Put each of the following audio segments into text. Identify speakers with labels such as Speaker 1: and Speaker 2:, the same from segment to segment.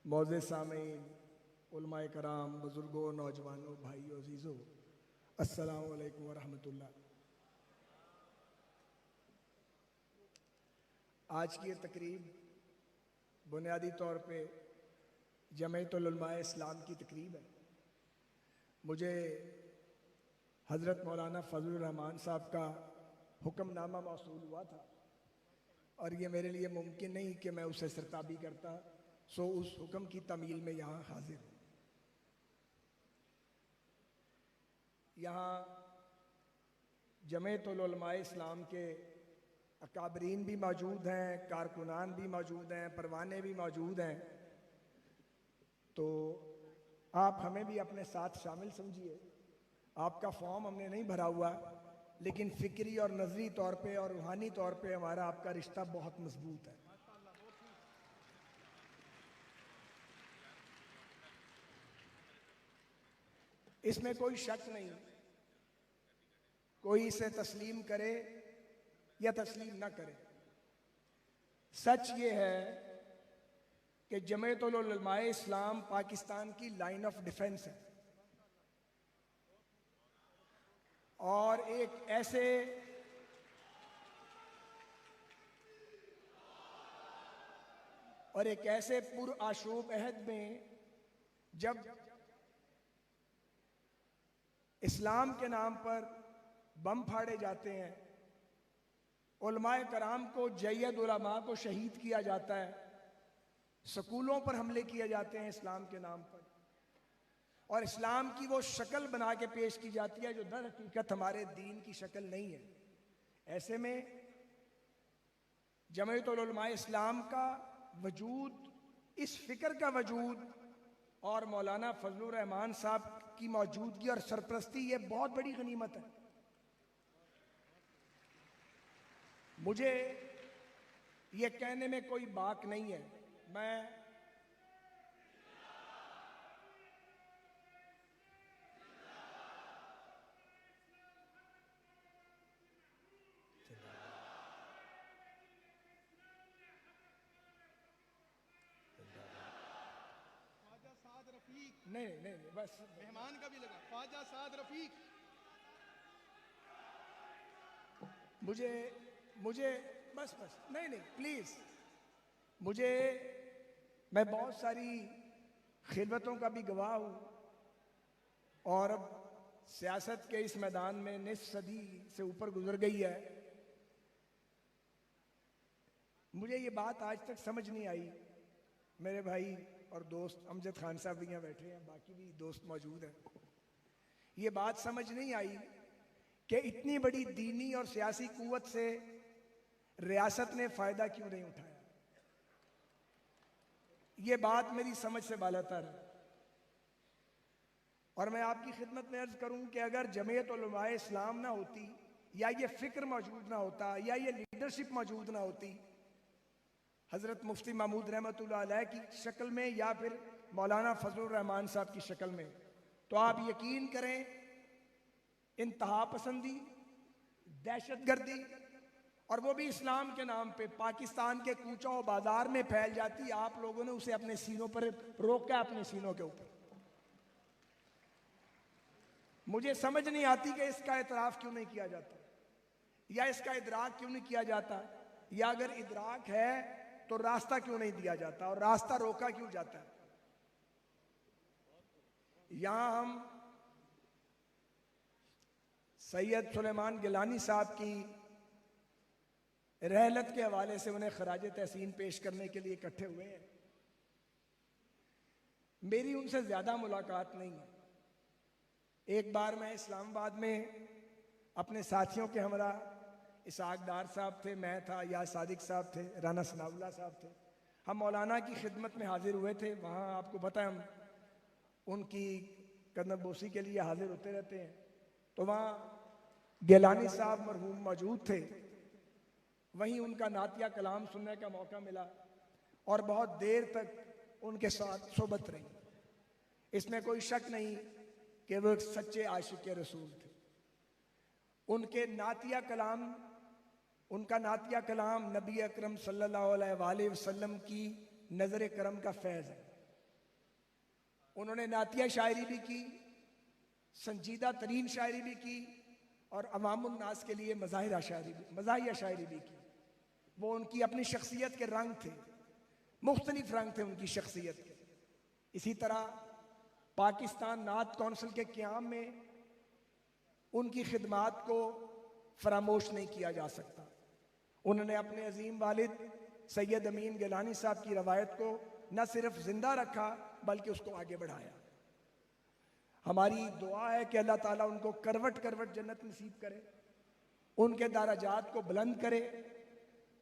Speaker 1: मौज़े सामीन, उलमाए कराम, बुज़ुर्गों, नौजवानों, भाइयों, अजीज़ों, अस्सलामु अलैकुम व रहमतुल्लाह। आज की ये तकरीब बुनियादी तौर पे जमीयतुल उलमाए इस्लाम की तकरीब है। मुझे हज़रत मौलाना फ़ज़लुर रहमान साहब का हुक्मनामा मौसूल हुआ था और ये मेरे लिए मुमकिन नहीं कि मैं उसे सरताबी करता, सो उस हुक्म की तमील में यहाँ हाजिर हूँ। यहाँ जमीयतुल उलमाए इस्लाम के अकाबरीन भी मौजूद हैं, कारकुनान भी मौजूद हैं, परवाने भी मौजूद हैं। तो आप हमें भी अपने साथ शामिल समझिए। आपका फॉर्म हमने नहीं भरा हुआ, लेकिन फ़िक्री और नज़री तौर पे और रूहानी तौर पे हमारा आपका रिश्ता बहुत मजबूत है। इसमें कोई शक नहीं, कोई इसे तस्लीम करे या तस्लीम ना करे। सच ये है कि जमीयतुल उलमाए इस्लाम पाकिस्तान की लाइन ऑफ डिफेंस है और एक ऐसे पुरआशूब अहद में जब इस्लाम के नाम पर बम फाड़े जाते हैं, उलमाए कराम को, जय्यद उलमा को शहीद किया जाता है, स्कूलों पर हमले किए जाते हैं इस्लाम के नाम पर, और इस्लाम की वो शक्ल बना के पेश की जाती है जो दर हकीकत हमारे दीन की शक्ल नहीं है। ऐसे में जमीयतुल उलमाए इस्लाम का वजूद, इस फिक्र का वजूद और मौलाना फजलुर रहमान साहब की मौजूदगी और सरपरस्ती, ये बहुत बड़ी गनीमत है। मुझे ये कहने में कोई बाक नहीं है, मैं नहीं, बस
Speaker 2: मेहमान का भी लगा, ख्वाजा साद रफीक।
Speaker 1: मुझे बस नहीं प्लीज, मैं बहुत सारी खिदमतों का भी गवाह हूँ और अब सियासत के इस मैदान में निस्फ सदी से ऊपर गुजर गई है। मुझे ये बात आज तक समझ नहीं आई, मेरे भाई और दोस्त अमजद खान साहब भी यहाँ बैठे हैं, बाकी भी दोस्त मौजूद हैं, ये बात समझ नहीं आई कि इतनी बड़ी दीनी और सियासी कुव्वत से रियासत ने फायदा क्यों नहीं उठाया। ये बात मेरी समझ से बालातर है और मैं आपकी खिदमत में अर्ज करूं कि अगर जमीयतुल उलमाए इस्लाम ना होती, या ये फिक्र मौजूद ना होता, या ये लीडरशिप मौजूद ना होती, हज़रत मुफ्ती महमूद रहमतुल्लाह अलैह की शक्ल में या फिर मौलाना फजलुर रहमान साहब की शक्ल में, तो आप यकीन करें इंतहा पसंदी, दहशतगर्दी, और वो भी इस्लाम के नाम पे पाकिस्तान के कूचों बाजार में फैल जाती। आप लोगों ने उसे अपने सीनों पर रोका, अपने सीनों के ऊपर। मुझे समझ नहीं आती कि इसका एतराफ़ क्यों नहीं किया जाता, या इसका इदराक क्यों नहीं किया जाता, या अगर इदराक है तो रास्ता क्यों नहीं दिया जाता और रास्ता रोका क्यों जाता है। यहां हम सैयद सुलेमान गिलानी साहब की रहलत के हवाले से उन्हें खराज तहसीन पेश करने के लिए इकट्ठे हुए हैं। मेरी उनसे ज्यादा मुलाकात नहीं है। एक बार मैं इस्लामाबाद में अपने साथियों के हमरा, इसाक डार साहब थे, मैं था, या सादिक साहब थे, राना सनाउल्लाह साहब थे, हम मौलाना की खिदमत में हाजिर हुए थे। वहाँ आपको पता है हम उनकी कदम बोसी के लिए हाजिर होते रहते हैं। तो वहाँ गिलानी साहब मरहूम मौजूद थे, वहीं उनका नातिया कलाम सुनने का मौका मिला और बहुत देर तक उनके साथ सोबत रही। इसमें कोई शक नहीं कि वो एक सच्चे आशिक रसूल थे। उनका नातिया कलाम नबी अकरम सल्लल्लाहु अलैहि वसल्लम की नज़र करम का फैज़ है। उन्होंने नातिया शायरी भी की, संजीदा तरीन शायरी भी की और अवामुन्नास के लिए मज़ाहिया शायरी भी की। वो उनकी अपनी शख्सियत के रंग थे, मुख्तलिफ रंग थे उनकी शख्सियत के। इसी तरह पाकिस्तान नात कौंसिल के क़याम में उनकी खिदमात को फरामोश नहीं किया जा सकता। उन्होंने अपने अजीम वालिद सैयद अमीन गिलानी साहब की रवायत को न सिर्फ जिंदा रखा बल्कि उसको आगे बढ़ाया। हमारी दुआ है कि अल्लाह ताला उनको करवट करवट जन्नत नसीब करे, उनके दराजात को बुलंद करे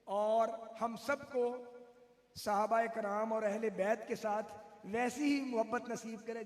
Speaker 1: और हम सबको सहाबाए कराम और अहले बैत के साथ वैसी ही मोहब्बत नसीब करे